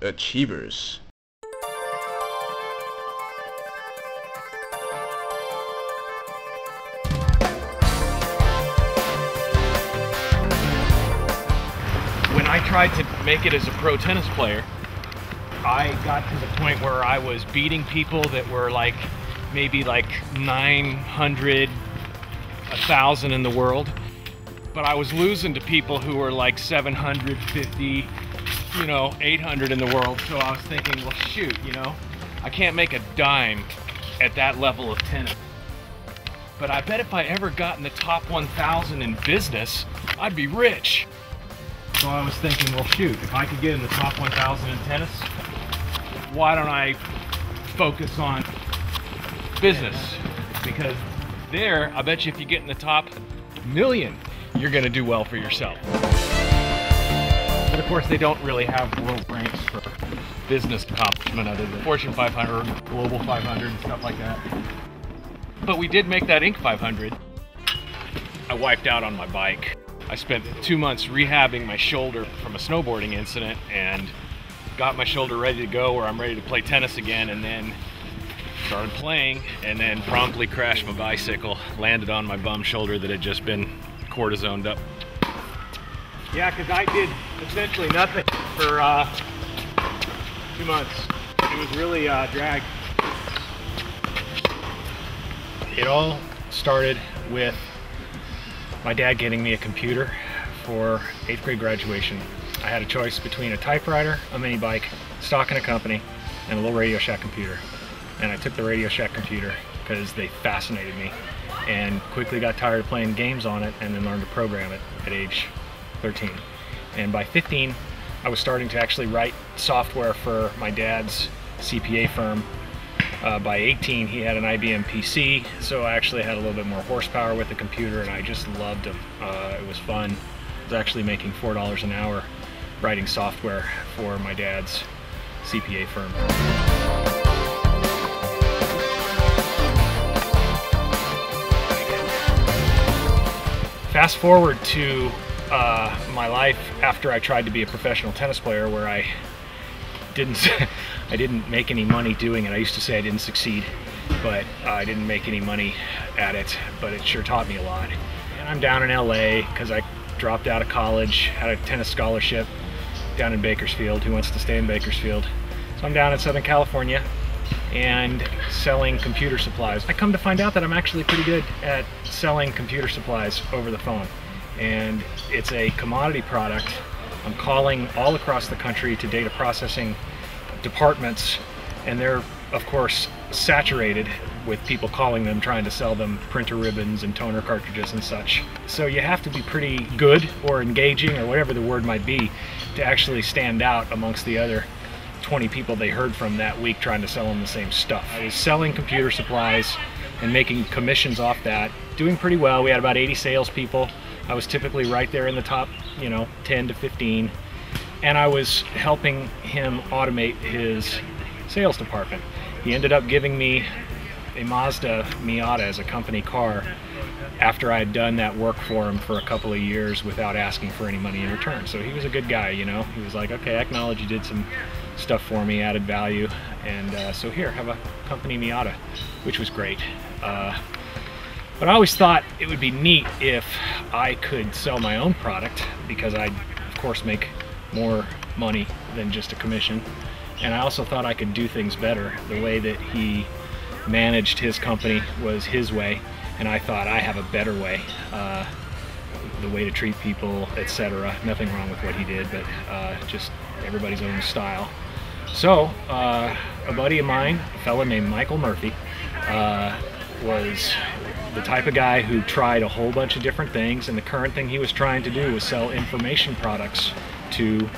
achievers. When I tried to make it as a pro tennis player, I got to the point where I was beating people that were like maybe like 900, 1,000 in the world, but I was losing to people who were like 750, 800 in the world. So I was thinking, well, shoot, I can't make a dime at that level of tennis. But I bet if I ever got in the top 1,000 in business, I'd be rich. So I was thinking, well, shoot, if I could get in the top 1,000 in tennis, why don't I focus on business? Because there, I bet you if you get in the top 1,000,000, you're gonna do well for yourself. But of course, they don't really have world ranks for business accomplishment other than Fortune 500, Global 500, and stuff like that. But we did make that Inc. 500. I wiped out on my bike. I spent 2 months rehabbing my shoulder from a snowboarding incident and got my shoulder ready to go where I'm ready to play tennis again, and then started playing and then promptly crashed my bicycle, landed on my bum shoulder that had just been cortisoned up. Yeah, because I did essentially nothing for 2 months. It was really drag. It all started with my dad getting me a computer for 8th grade graduation. I had a choice between a typewriter, a mini bike, stock in a company, and a little Radio Shack computer. And I took the Radio Shack computer because they fascinated me, and quickly got tired of playing games on it, and then learned to program it at age 13. And by 15, I was starting to actually write software for my dad's CPA firm. By 18, he had an IBM PC, so I actually had a little bit more horsepower with the computer, and I just loved him. It was fun. I was actually making $4 an hour writing software for my dad's CPA firm. Fast forward to my life after I tried to be a professional tennis player, where I didn't make any money doing it. I used to say I didn't succeed, but I didn't make any money at it, but it sure taught me a lot. And I'm down in LA because I dropped out of college, had a tennis scholarship down in Bakersfield. Who wants to stay in Bakersfield? So I'm down in Southern California and selling computer supplies. I come to find out that I'm actually pretty good at selling computer supplies over the phone, and it's a commodity product. I'm calling all across the country to data processing departments, and they're of course saturated with people calling them trying to sell them printer ribbons and toner cartridges and such. So you have to be pretty good or engaging or whatever the word might be to actually stand out amongst the other 20 people they heard from that week trying to sell them the same stuff. I was selling computer supplies and making commissions off that, doing pretty well. We had about 80 salespeople. I was typically right there in the top, 10 to 15. And I was helping him automate his sales department. He ended up giving me a Mazda Miata as a company car after I had done that work for him for a couple of years without asking for any money in return. So he was a good guy, He was like, okay, I acknowledge you did some stuff for me, added value, and so here, have a company Miata, which was great. But I always thought it would be neat if I could sell my own product, because I'd of course make more money than just a commission. And I also thought I could do things better. The way that he managed his company was his way, and I thought I have a better way. The way to treat people, etc. Nothing wrong with what he did, but just everybody's own style. So a buddy of mine, a fella named Michael Murphy, was the type of guy who tried a whole bunch of different things, and the current thing he was trying to do was sell information products to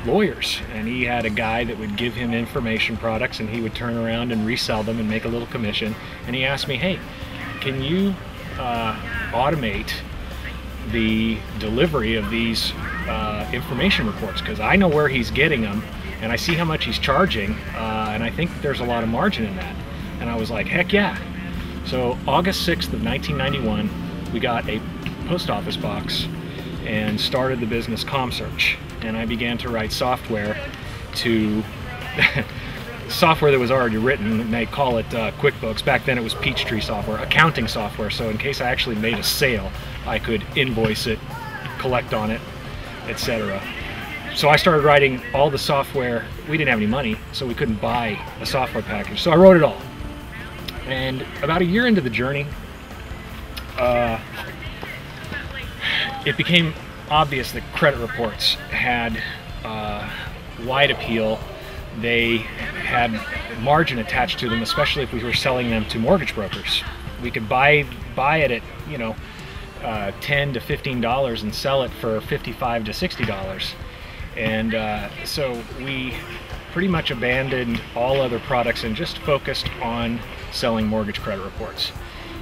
lawyers. And he had a guy that would give him information products, and he would turn around and resell them and make a little commission. And he asked me, hey, can you automate the delivery of these information reports? Because I know where he's getting them, and I see how much he's charging, and I think there's a lot of margin in that. And I was like, heck yeah. So August 6th of 1991, we got a post office box and started the business ComSearch. And I began to write software to software that was already written, and they call it QuickBooks. Back then it was Peachtree software, accounting software, so in case I actually made a sale, I could invoice it, collect on it, etc. So I started writing all the software. We didn't have any money, so we couldn't buy a software package, so I wrote it all. And about a year into the journey, it became obvious that credit reports had wide appeal. They had margin attached to them, especially if we were selling them to mortgage brokers. We could buy it at, you know, $10 to $15 and sell it for $55 to $60. And so we pretty much abandoned all other products and just focused on selling mortgage credit reports.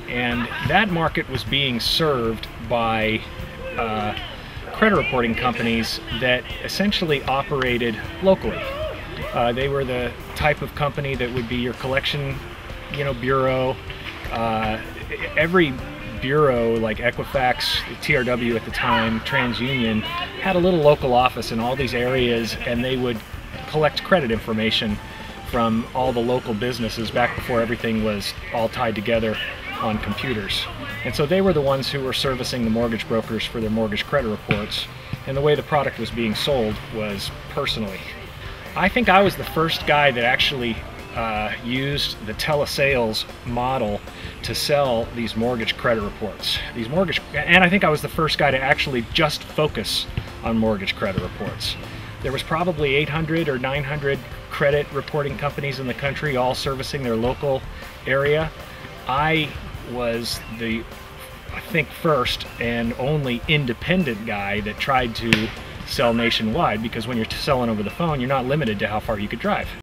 And that market was being served by credit reporting companies that essentially operated locally. They were the type of company that would be your collection, you know, bureau. Every bureau like Equifax, TRW at the time, TransUnion, had a little local office in all these areas, and they would collect credit information from all the local businesses back before everything was all tied together on computers. And so they were the ones who were servicing the mortgage brokers for their mortgage credit reports, and the way the product was being sold was personally. I think I was the first guy that actually used the telesales model to sell these mortgage credit reports. And I think I was the first guy to actually just focus on mortgage credit reports. There was probably 800 or 900 credit reporting companies in the country, all servicing their local area. I was the, I think, first and only independent guy that tried to sell nationwide, because when you're selling over the phone, you're not limited to how far you could drive.